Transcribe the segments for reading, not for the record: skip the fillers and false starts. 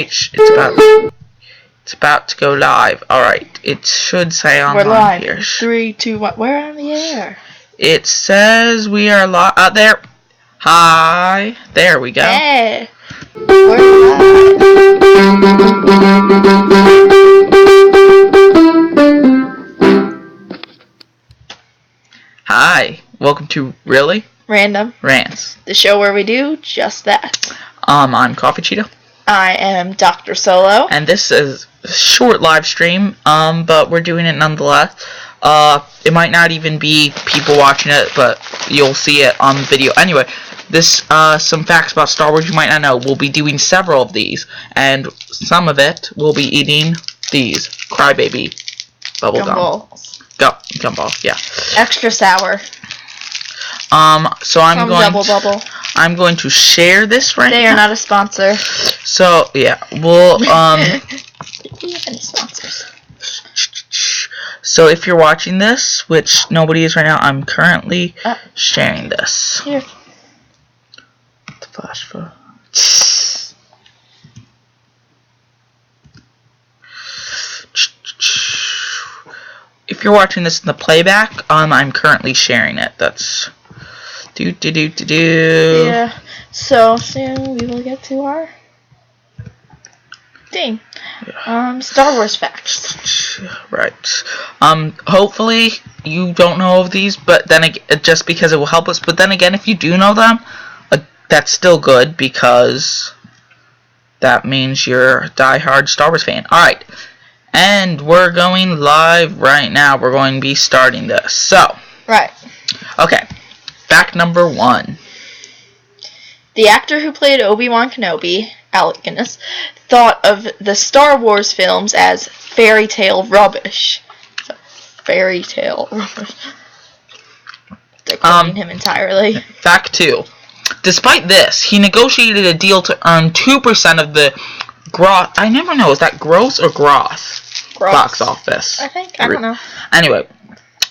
It's about to go live. Alright, it should say online. We're live. Here. 3, 2, 1. We're on the air. It says we are live. There. Hi. There we go. Hey. We're live. Hi. Welcome to Random Rants. The show where we do just that. I'm Coffee Cheeto. I am Dr. Solo. And this is a short live stream, but we're doing it nonetheless. It might not even be people watching it, but you'll see it on video. Anyway, this, some facts about Star Wars you might not know. We'll be doing several of these, and some of it we'll be eating these Crybaby bubblegum. Gumballs, yeah. Extra sour. So I'm going Double Bubble. I'm going to share this right now. They are not a sponsor. So, yeah, we'll, Do we have any sponsors? So if you're watching this, which nobody is right now, I'm currently sharing this. Here. The flash photo. If you're watching this in the playback, I'm currently sharing it. That's Yeah. So soon we will get to our thing. Star Wars facts. Right. Hopefully you don't know of these, but then again, just because it will help us. But then again, if you do know them, that's still good because that means you're a diehard Star Wars fan. All right. And we're going live right now. We're going to be starting this. So. Right. Okay. Fact number 1. The actor who played Obi-Wan Kenobi, Alec Guinness, thought of the Star Wars films as fairy tale rubbish. So, fairy tale rubbish. Declining him entirely. Fact 2. Despite this, he negotiated a deal to earn 2% of the gross. I never know, is that gross or gross? Box office. I think. I don't know. Anyway,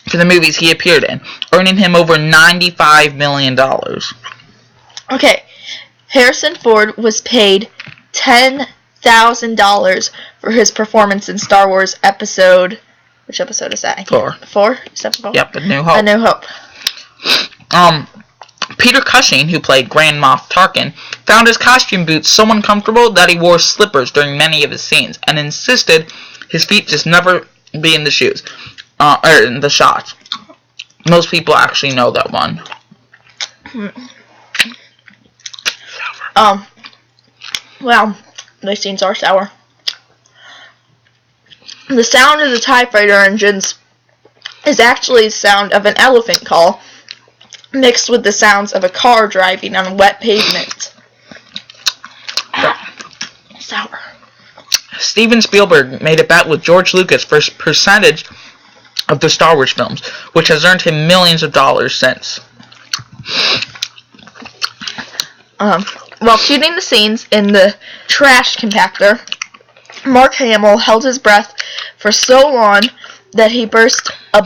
for the movies he appeared in, earning him over $95 million. Okay, Harrison Ford was paid $10,000 for his performance in Star Wars episode. Which episode is that? 4. 4? Is that 4? Yep, A New Hope. A New Hope. Peter Cushing, who played Grand Moff Tarkin, found his costume boots so uncomfortable that he wore slippers during many of his scenes and insisted his feet just never be in the shoes, or in the shots. Most people actually know that one. Well, those scenes are sour. The sound of the TIE Fighter engines is actually the sound of an elephant call, mixed with the sounds of a car driving on a wet pavement. Sour. Steven Spielberg made a bet with George Lucas for his percentage of the Star Wars films, which has earned him millions of dollars since. While shooting the scenes in the trash compactor, Mark Hamill held his breath for so long that he bursted a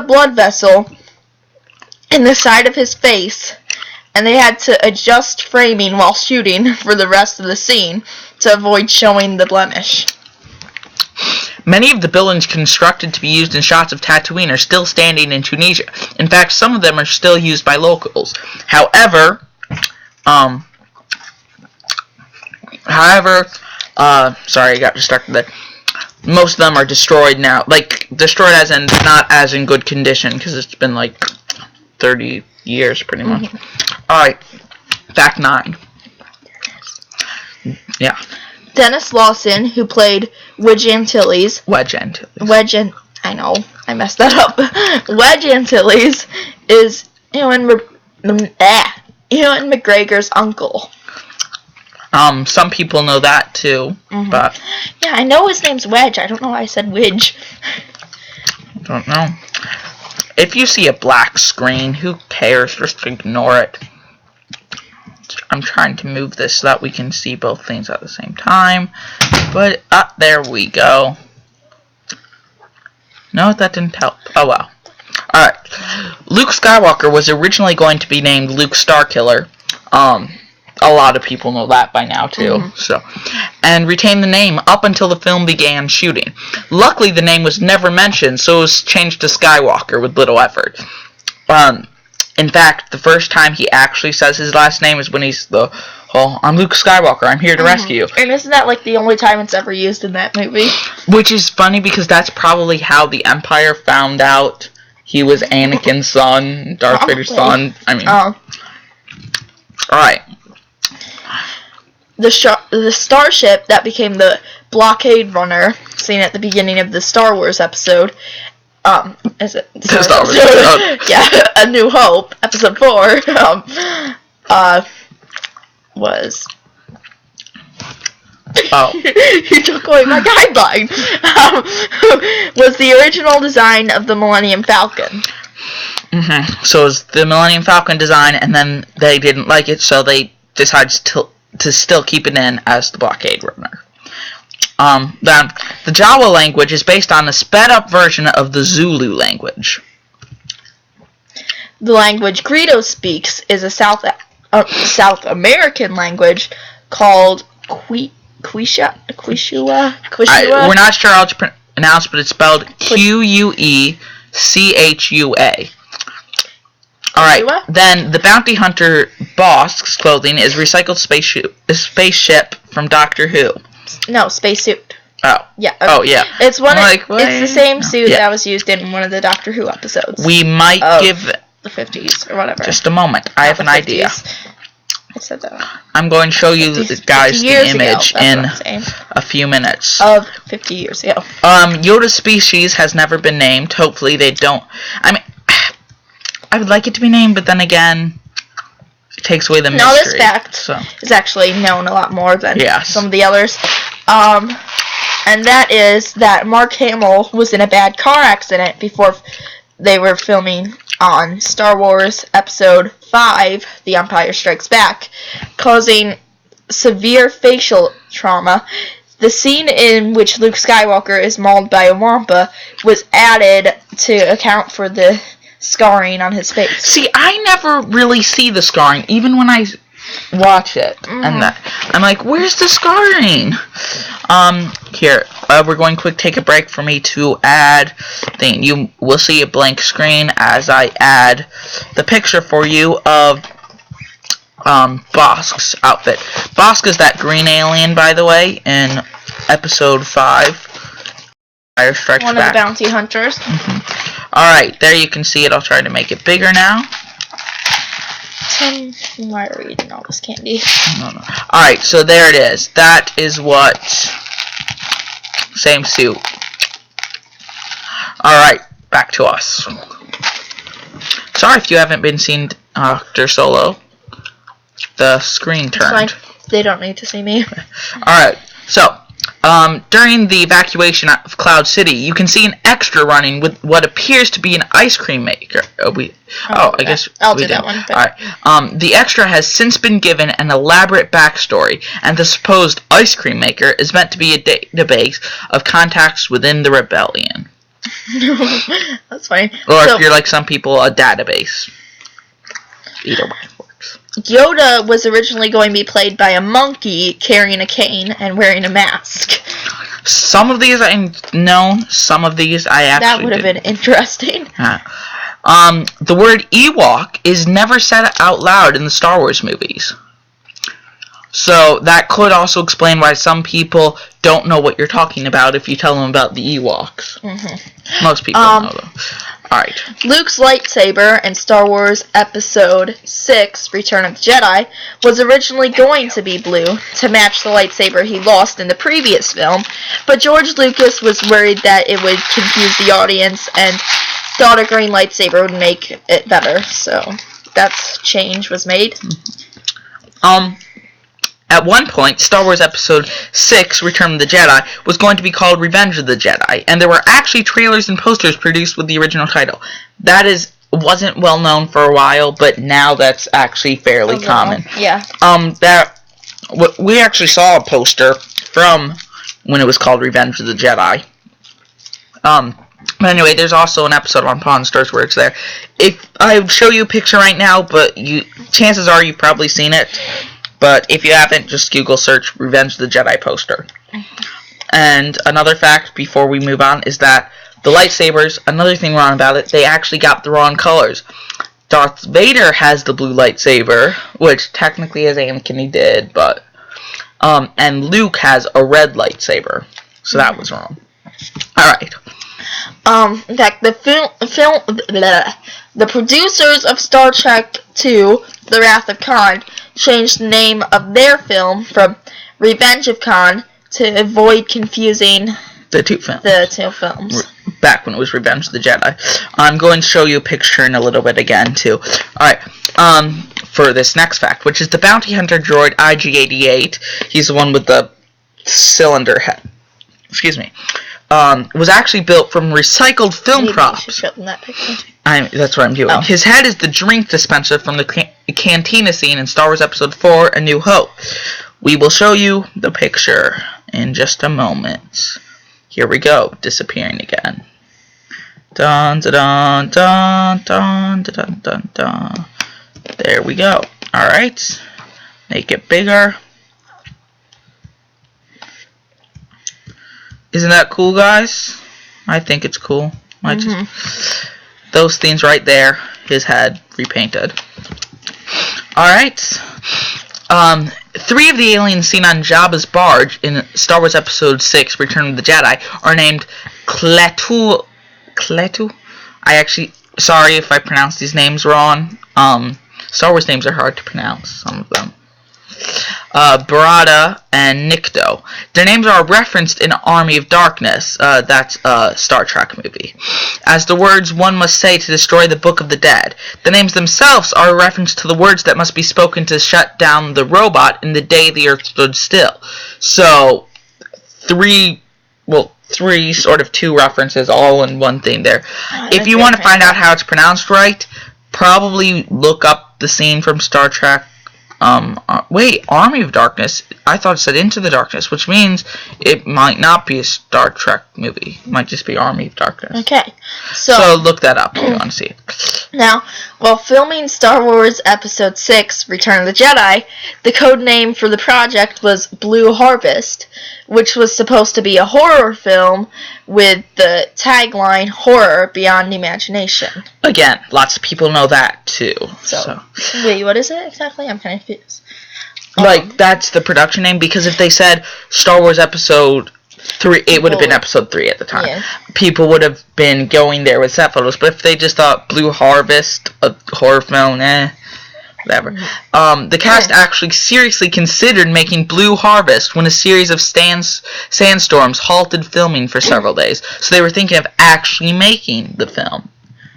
blood vessel in the side of his face, and they had to adjust framing while shooting for the rest of the scene to avoid showing the blemish. Many of the buildings constructed to be used in shots of Tatooine are still standing in Tunisia. In fact, some of them are still used by locals. However, sorry, I got distracted there. Most of them are destroyed now. Like, destroyed as in, not as in good condition, because it's been like 30 years, pretty much. Alright, fact 9. Yeah. Dennis Lawson, who played Wedge Antilles. I know, I messed that up. Wedge Antilles is Ewan McGregor's uncle. Some people know that too, but yeah, I know his name's Wedge. I don't know why I said Widge. Don't know. If you see a black screen, who cares? Just ignore it. I'm trying to move this so that we can see both things at the same time. But, there we go. No, that didn't help. Oh, well. Alright. Luke Skywalker was originally going to be named Luke Starkiller, A lot of people know that by now too. So, and retained the name up until the film began shooting. Luckily, the name was never mentioned, so it was changed to Skywalker with little effort. In fact, the first time he actually says his last name is when he's I'm Luke Skywalker. I'm here to rescue you. And isn't that like the only time it's ever used in that movie? Which is funny because that's probably how the Empire found out he was Anakin's son, Darth Vader's son. I mean, all right. The starship that became the blockade runner, seen at the beginning of the Star Wars episode, is it Star Wars? Yeah, A New Hope, episode 4, was. You took away my guideline. Was the original design of the Millennium Falcon. So it was the Millennium Falcon design, and then they didn't like it, so they decided to still keep it in as the blockade runner. Then the Jawa language is based on a sped-up version of the Zulu language. The language Greedo speaks is a South American language called Quechua. We're not sure how to pronounce, but it's spelled Quechua. Alright, then the bounty hunter Bosk's clothing is recycled spaceship from Doctor Who. No, spacesuit. Oh. Yeah. Oh, yeah. It's it's the same suit that was used in one of the Doctor Who episodes. We might give the 50s or whatever. Just a moment. I have an idea. I said that. I'm going to show you guys the image in a few minutes. Of 50 years ago. Yoda's species has never been named. Hopefully they don't. I mean, I would like it to be named, but then again, it takes away the mystery. No, this fact is actually known a lot more than some of the others. And that is that Mark Hamill was in a bad car accident before they were filming on Star Wars Episode 5, The Empire Strikes Back, causing severe facial trauma. The scene in which Luke Skywalker is mauled by a Wampa was added to account for the scarring on his face. See, I never really see the scarring, even when I watch it. And I'm like, where's the scarring? Here, we're going to take a break for me to add thing. You will see a blank screen as I add the picture for you of Bosk's outfit. Bosk is that green alien, by the way, in Episode 5. Fire Strikes Back. One of the bounty hunters. Alright, there you can see it. I'll try to make it bigger now. Why are we eating all this candy? No. Alright, so there it is. That is what... Same suit. Alright, back to us. Sorry if you haven't been seeing Dr. Solo. The screen turned. It's fine. They don't need to see me. Alright, so... during the evacuation of Cloud City, you can see an extra running with what appears to be an ice cream maker. I'll do that one. Alright. The extra has since been given an elaborate backstory, and the supposed ice cream maker is meant to be a database of contacts within the rebellion. That's fine. Or if you're like some people, a database. Either way. Yoda was originally going to be played by a monkey carrying a cane and wearing a mask. Some of these I know, some of these I actually That would have been interesting. The word Ewok is never said out loud in the Star Wars movies. So that could also explain why some people don't know what you're talking about if you tell them about the Ewoks. Most people know them. Alright. Luke's lightsaber in Star Wars Episode 6, Return of the Jedi, was originally going to be blue to match the lightsaber he lost in the previous film, but George Lucas was worried that it would confuse the audience and thought a green lightsaber would make it better, so that change was made. At one point, Star Wars Episode 6, Return of the Jedi, was going to be called Revenge of the Jedi, and there were actually trailers and posters produced with the original title. That wasn't well known for a while, but now that's actually fairly common. Yeah. We actually saw a poster from when it was called Revenge of the Jedi. But anyway, there's also an episode on Pawn Stars where it's there. If I would show you a picture right now, but chances are you've probably seen it. But if you haven't, just Google search Revenge of the Jedi poster. And another fact before we move on is that the lightsabers, another thing wrong about it, they actually got the wrong colors. Darth Vader has the blue lightsaber, which technically as Anakin he did, but and Luke has a red lightsaber. So that was wrong. Alright. In fact, the producers of Star Trek II, The Wrath of Khan, changed the name of their film from Revenge of Khan to avoid confusing the two films. Back when it was Revenge of the Jedi. I'm going to show you a picture in a little bit again, too. Alright, for this next fact, which is the bounty hunter droid IG-88. He's the one with the cylinder head. Excuse me. Was actually built from recycled film props. You should show them that picture. That's what I'm doing. Oh. His head is the drink dispenser from the cantina scene in Star Wars Episode 4, A New Hope. We will show you the picture in just a moment. Here we go. Disappearing again. Dun dun dun dun dun dun dun. There we go. Alright. Make it bigger. Isn't that cool, guys? I think it's cool. Those things right there. His head repainted. Alright. 3 of the aliens seen on Jabba's barge in Star Wars Episode 6, Return of the Jedi, are named Kletu. Sorry if I pronounce these names wrong. Star Wars names are hard to pronounce, some of them. Barada and Nikto. Their names are referenced in Army of Darkness. That's a Star Trek movie. As the words one must say to destroy the Book of the Dead. The names themselves are a reference to the words that must be spoken to shut down the robot in the day the Earth stood still. So, 3 sort of 2 references all in one thing there. If you want to find out how it's pronounced right, probably look up the scene from Star Trek. Wait, Army of Darkness. I thought it said Into the Darkness, which means it might not be a Star Trek movie. It might just be Army of Darkness. Okay. So look that up if you want to see it. Now, while filming Star Wars Episode 6, Return of the Jedi, the code name for the project was Blue Harvest, which was supposed to be a horror film with the tagline, Horror Beyond Imagination. Again, lots of people know that, too. So. Wait, what is it exactly? I'm kind of confused. Like, that's the production name, because if they said Star Wars Episode 3, it would have been Episode 3 at the time. Yeah. People would have been going there with set photos, but if they just thought Blue Harvest, a horror film, whatever. The cast actually seriously considered making Blue Harvest when a series of sandstorms halted filming for several days. So they were thinking of actually making the film.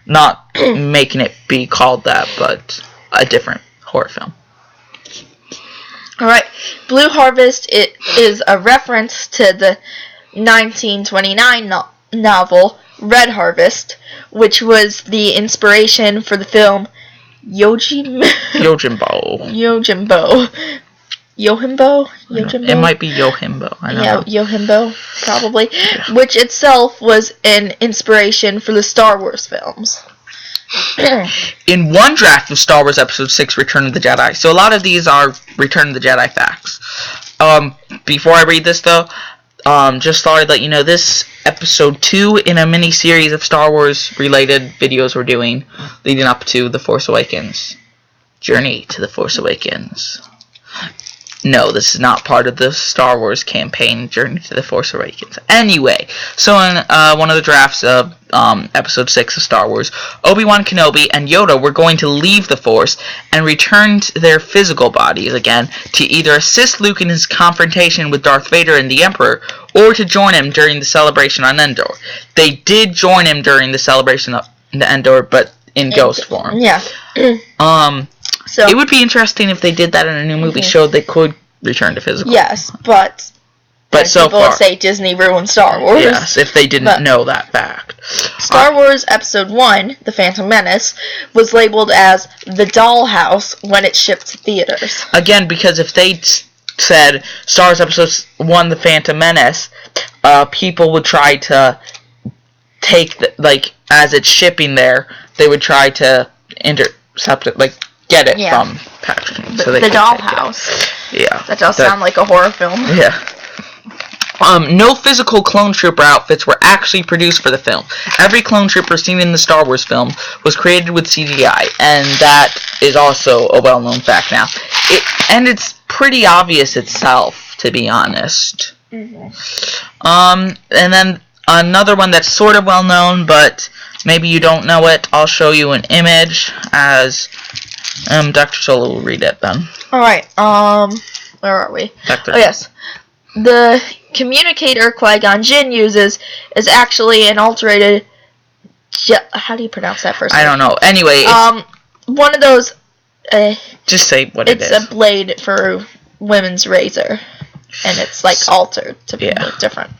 Not making it be called that, but a different horror film. Alright, Blue Harvest is a reference to the 1929 novel Red Harvest, which was the inspiration for the film Yojimbo. It might be Yohimbo. I don't know. Yohimbo, probably. Yeah. Which itself was an inspiration for the Star Wars films. In one draft of Star Wars Episode 6, Return of the Jedi. So a lot of these are Return of the Jedi facts. Before I read this, though, just thought I'd let you know this Episode 2 in a mini-series of Star Wars-related videos we're doing leading up to The Force Awakens. Journey to The Force Awakens. No, this is not part of the Star Wars campaign, Journey to the Force Awakens. Anyway, so in one of the drafts of Episode 6 of Star Wars, Obi-Wan Kenobi and Yoda were going to leave the Force and return to their physical bodies again to either assist Luke in his confrontation with Darth Vader and the Emperor, or to join him during the celebration on Endor. They did join him during the celebration on Endor, but in ghost form. Yeah. So it would be interesting if they did that in a new movie, showed they could return to physical. Yes, but so people far, say Disney ruined Star Wars. Yes, if they didn't know that fact. Star Wars Episode 1, The Phantom Menace, was labeled as the Dollhouse when it shipped to theaters. Again, because if they said Star Wars Episode 1, The Phantom Menace, people would try to take as it's shipping there, they would try to intercept it, get it from packaging. So the dollhouse. Yeah. That does sound like a horror film. Yeah. No physical clone trooper outfits were actually produced for the film. Every clone trooper seen in the Star Wars film was created with CGI, and that is also a well-known fact now. And it's pretty obvious itself, to be honest. Mm-hmm. And then another one that's sort of well-known, but maybe you don't know it. I'll show you an image as Dr. Solo will read it then. Alright, where are we? Dr. Oh, yes. The communicator Qui-Gon Jinn uses is actually an alterated... how do you pronounce that first? I don't know. Anyway, one of those... just say what it is. It's a blade for women's razor. And it's, altered to be different.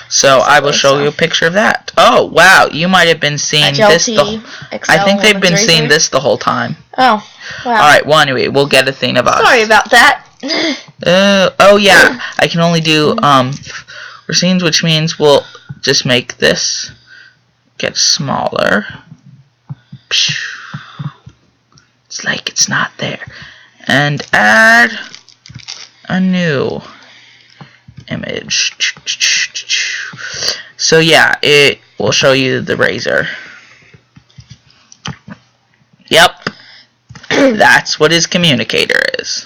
So I will show you a picture of that. Oh, wow. You might have been seeing this. I think they've been seeing this the whole time. Oh, wow. Alright, well, anyway, we'll get a thing of us. Sorry about that. Oh, yeah. I can only do, for scenes, which means we'll just make this get smaller. It's like it's not there. And add a new image. So yeah, it will show you the razor. Yep. That's what his communicator is.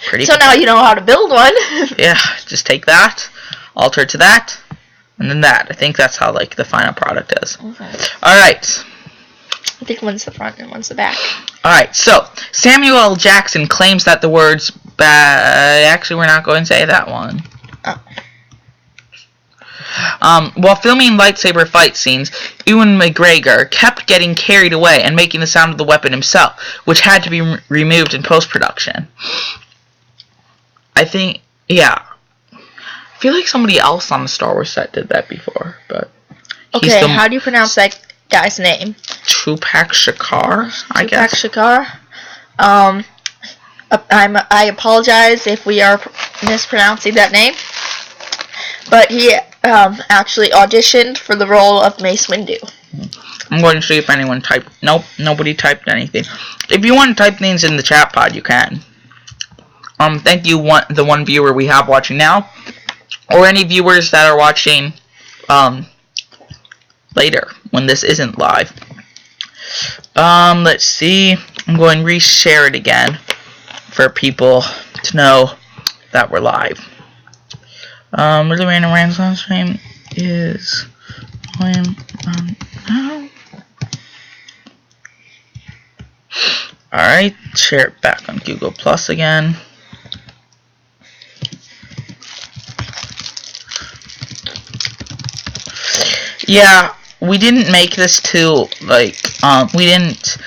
Pretty so now you know how to build one. Yeah, just take that, alter it to that, and then that. I think that's how the final product is. Okay. Alright. I think one's the front and one's the back. Alright, so Samuel L. Jackson claims that the words actually, we're not going to say that one. Oh. While filming lightsaber fight scenes, Ewan McGregor kept getting carried away and making the sound of the weapon himself, which had to be removed in post-production. I think, yeah. I feel like somebody else on the Star Wars set did that before, but... Okay, how do you pronounce that guy's name? Tupac Shakur, I guess. Tupac Shakur. I apologize if we are mispronouncing that name, but he actually auditioned for the role of Mace Windu. I'm going to see if anyone typed. Nope, nobody typed anything. If you want to type things in the chat pod, you can. Thank you, the one viewer we have watching now, or any viewers that are watching later when this isn't live. Let's see. I'm going to reshare it again for people to know that we're live. Really random Rants on stream is going on now. Alright, share it back on Google Plus again. Yeah, we didn't make this to, we didn't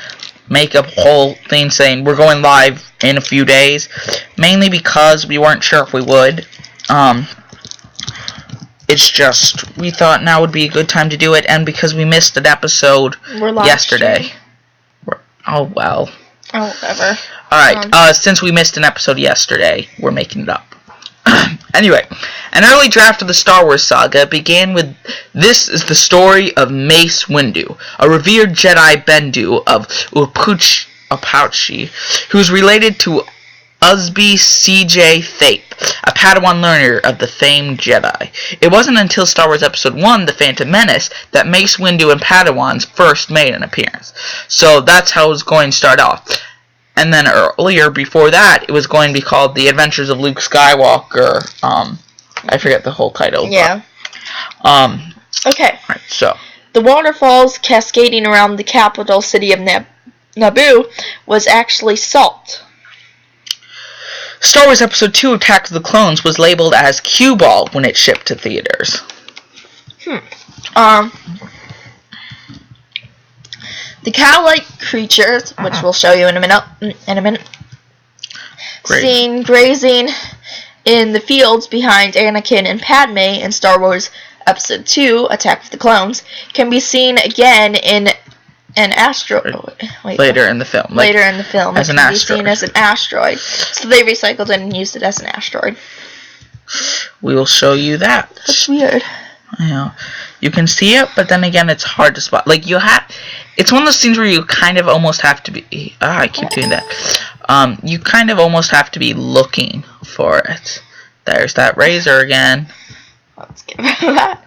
make a whole thing saying we're going live in a few days, mainly because we weren't sure if we would. It's just, we thought now would be a good time to do it, and because we missed an episode yesterday. Oh, well. Oh, whatever. Alright, since we missed an episode yesterday, we're making it up. Anyway, an early draft of the Star Wars saga began with, "This is the story of Mace Windu, a revered Jedi Bendu of Upauchi, who is related to Usby C.J. Thape, a Padawan learner of the famed Jedi. It wasn't until Star Wars Episode 1, The Phantom Menace, that Mace Windu and Padawans first made an appearance." So that's how it was going to start off. And then earlier, before that, it was going to be called The Adventures of Luke Skywalker. I forget the whole title. Yeah. But, okay. Right, so. The waterfalls cascading around the capital city of Naboo was actually salt. Star Wars Episode 2, Attack of the Clones, was labeled as cue ball when it shipped to theaters. The cow-like creatures, which we'll show you in a minute, seen grazing in the fields behind Anakin and Padme in Star Wars Episode 2, Attack of the Clones, can be seen again in an asteroid. Later in the film. Later in the film. As an asteroid. It can be seen as an asteroid. So they recycled it and used it as an asteroid. We will show you that. That's weird. You know, you can see it, but then again, it's hard to spot. Like, it's one of those things where you kind of almost have to be, I keep doing that. You kind of almost have to be looking for it. There's that razor again. Let's get rid of that.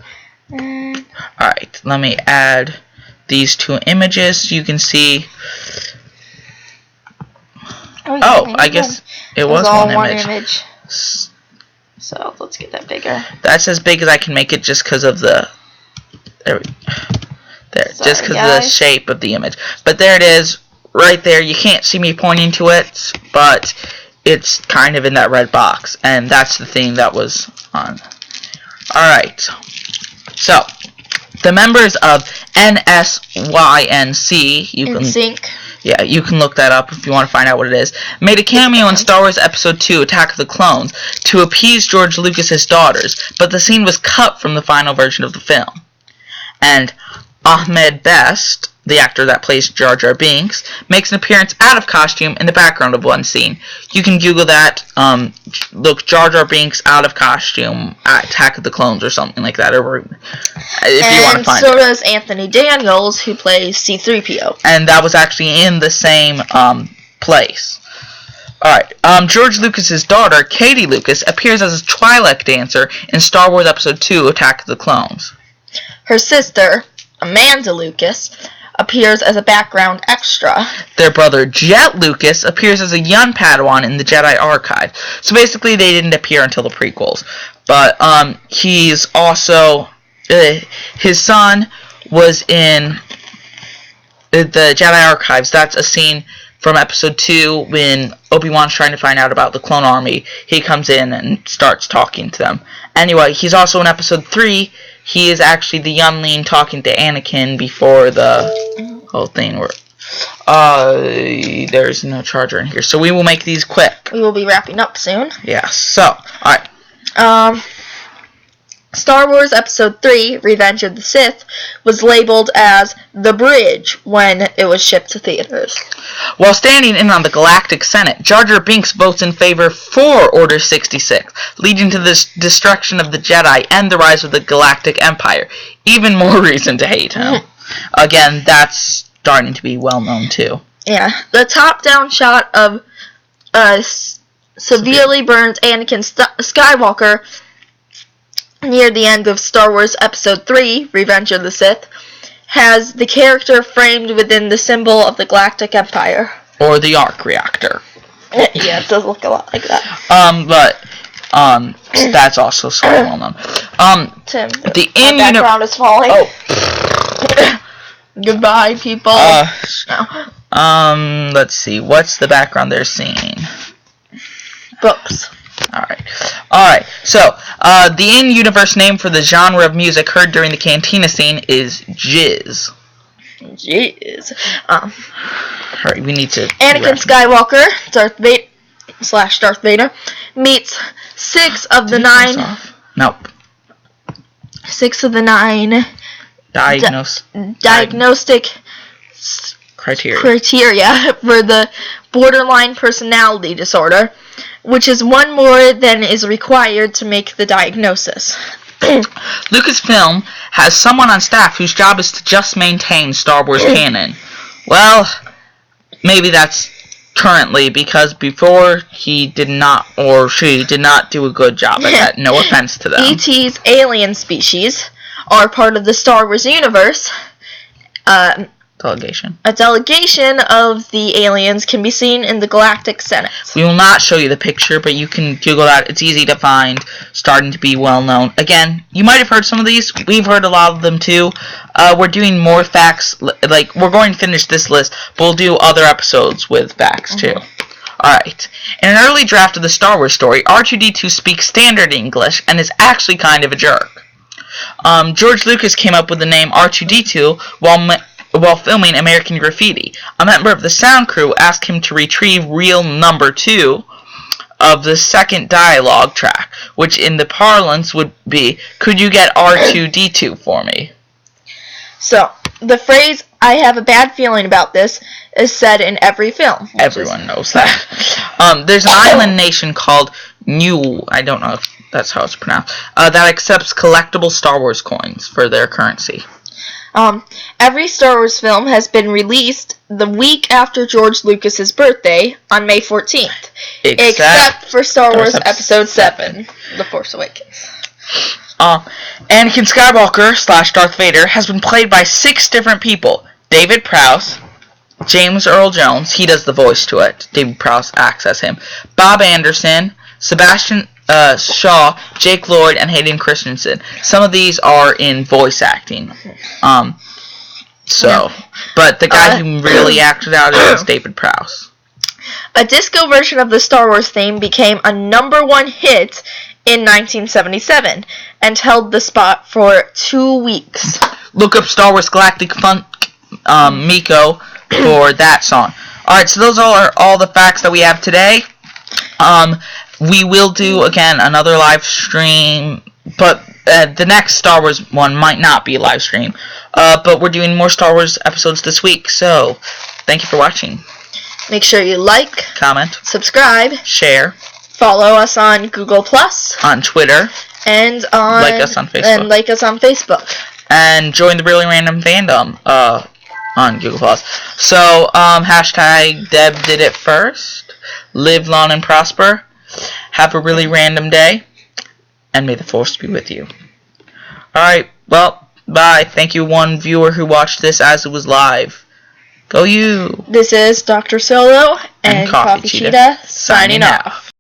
Alright, let me add these two images so you can see. Oh, I guess it was all one image. So let's get that bigger. That's as big as I can make it just because of the there, just because of the shape of the image. But there it is, right there. You can't see me pointing to it, but it's kind of in that red box, and that's the thing that was on. All right. So the members of NSYNC, yeah, you can look that up if you want to find out what it is, made a cameo in Star Wars Episode 2, Attack of the Clones, to appease George Lucas's daughters, but the scene was cut from the final version of the film. And Ahmed Best, the actor that plays Jar Jar Binks, makes an appearance out of costume in the background of one scene. You can Google that, look Jar Jar Binks out of costume at Attack of the Clones or something like that, or if you want to find it. And so does Anthony Daniels, who plays C-3PO. And that was actually in the same place. Alright, George Lucas's daughter, Katie Lucas, appears as a Twi'lek dancer in Star Wars Episode 2, Attack of the Clones. Her sister, Amanda Lucas, appears as a background extra. Their brother, Jet Lucas, appears as a young Padawan in the Jedi Archive. So basically, they didn't appear until the prequels. But he's also his son was in the Jedi Archives. That's a scene from Episode 2 when Obi-Wan's trying to find out about the Clone Army. He comes in and starts talking to them. Anyway, he's also in Episode 3. He is actually the youngling talking to Anakin before the whole thing. There's no charger in here, so we will make these quick. We will be wrapping up soon. Yeah, so, alright. Star Wars Episode 3, Revenge of the Sith, was labeled as The Bridge when it was shipped to theaters. While standing in on the Galactic Senate, Jar Jar Binks votes in favor for Order 66, leading to the destruction of the Jedi and the rise of the Galactic Empire. Even more reason to hate him. Again, that's starting to be well known too. Yeah, the top-down shot of severely burned Anakin Skywalker near the end of Star Wars Episode 3, Revenge of the Sith, has the character framed within the symbol of the Galactic Empire. Or the arc reactor. Yeah, it does look a lot like that. That's also so well known. Tim, the background is falling. Oh. Goodbye, people. No. Let's see. What's the background they're seeing? Books. Alright, so, the in-universe name for the genre of music heard during the cantina scene is jizz. Jizz. Alright, we need to... Anakin Skywalker, Darth Vader, meets 6 of the 9... Nope. 6 of the 9... diagnostic criteria for the borderline personality disorder, which is one more than is required to make the diagnosis. Lucasfilm has someone on staff whose job is to just maintain Star Wars canon. Well, maybe that's currently, because before he did not, or she did not do a good job at that. No offense to them. E.T.'s alien species are part of the Star Wars universe. Delegation. A delegation of the aliens can be seen in the Galactic Senate. We will not show you the picture, but you can Google that. It's easy to find, starting to be well known. Again, you might have heard some of these. We've heard a lot of them too. We're doing more facts. Like, we're going to finish this list, but we'll do other episodes with facts too. Alright. In an early draft of the Star Wars story, R2-D2 speaks standard English and is actually kind of a jerk. George Lucas came up with the name R2-D2 while filming American Graffiti. A member of the sound crew asked him to retrieve reel number 2 of the second dialogue track, which in the parlance would be, "Could you get R2-D2 for me?" So, the phrase, "I have a bad feeling about this," is said in every film. Everyone knows that. There's an island nation called I don't know if That's how it's pronounced. That accepts collectible Star Wars coins for their currency. Every Star Wars film has been released the week after George Lucas's birthday on May 14th. Except for Star Wars Episode 7, The Force Awakens. Anakin Skywalker / Darth Vader has been played by 6 different people. David Prowse, James Earl Jones, he does the voice to it. David Prowse acts as him. Bob Anderson, Sebastian Shaw, Jake Lloyd, and Hayden Christensen. Some of these are in voice acting. But the guy who really acted out is David Prowse. A disco version of the Star Wars theme became a #1 hit in 1977 and held the spot for 2 weeks. Look up Star Wars Galactic Funk Miko for that song. Alright, so those are all the facts that we have today. We will do, again, another live stream, but the next Star Wars one might not be a live stream. But we're doing more Star Wars episodes this week, so thank you for watching. Make sure you like, comment, subscribe, share, follow us on Google+, on Twitter, and like us on Facebook. And join the Really Random Fandom on Google+. So, hashtag Deb did it first. Live long and prosper. Have a really random day. And may the Force be with you. Alright, well, bye. Thank you, one viewer who watched this as it was live. Go you. This is Dr. Solo and Coffee Cheetah signing off.